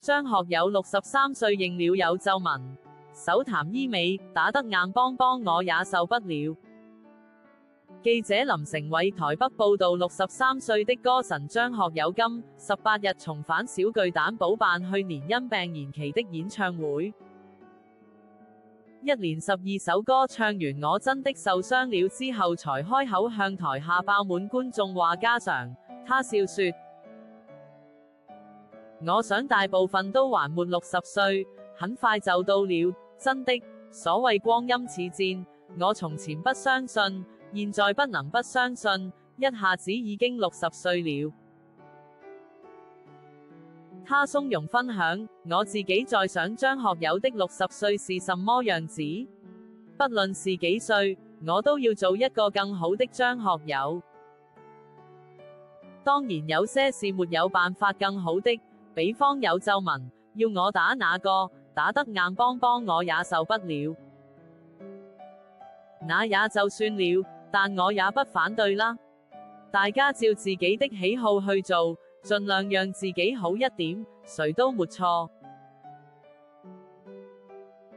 張學友63歲認了有皺紋，手談醫美，打得硬邦邦我也受不了。記者林成偉台北報道，63歲的歌神張學友今18日重返小巨蛋補辦去年因病延期的演唱會，一連12首歌唱完我真的受傷了之後才開口向台下爆滿觀眾話家常。他笑說，我想大部分都還沒60歲，很快就到了，真的，所謂光陰似箭，我從前不相信，現在不能不相信，一下子已經60歲了。他從容分享，我自己在想張學友的60歲是什麼樣子，不論是幾歲，我都要做一個更好的張學友。當然有些是沒有辦法更好的，比方有皺紋，要我打那個，打得硬邦邦我也受不了。那也就算了，但我也不反對啦。大家照自己的喜好去做，盡量讓自己好一點，誰都沒錯。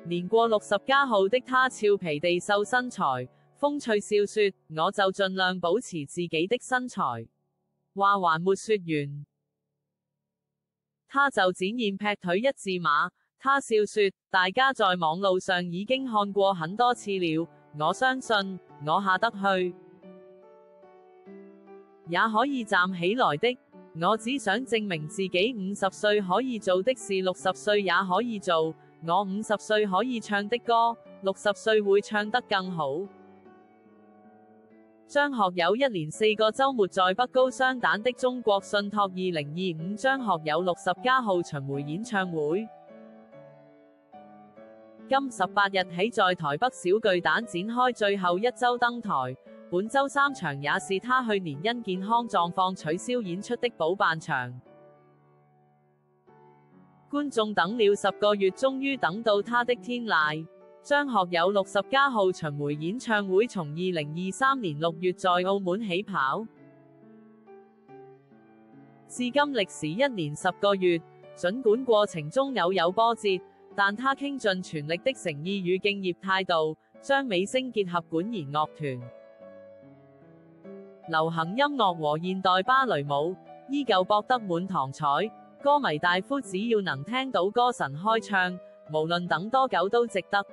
年過60加號的他俏皮地秀身材，風趣笑說，我就盡量保持自己的身材。話還沒說完，他就展現劈腿一字馬。他笑說，大家在網路上已經看過很多次了，我相信我下得去，也可以站起來的。我只想證明自己50歲可以做的事60歲也可以做，我50歲可以唱的歌60歲會唱得更好。張學友一連4個週末在北高雙蛋的中國信託2025張學友60加號巡迴演唱會，今18日起在台北小巨蛋展開最後一週登台，本週3場也是他去年因健康狀況取消演出的補辦場。觀眾等了10個月，終於等到他的天籟。張學友60加號巡迴演唱會從2023年6月在澳門起跑，至今歷時1年10個月。儘管過程中偶有波折，但他傾盡全力的誠意與敬業態度，將美聲結合管弦樂團、流行音樂和現代芭蕾舞，依舊博得滿堂彩。歌迷大呼只要能聽到歌神開唱，無論等多久都值得。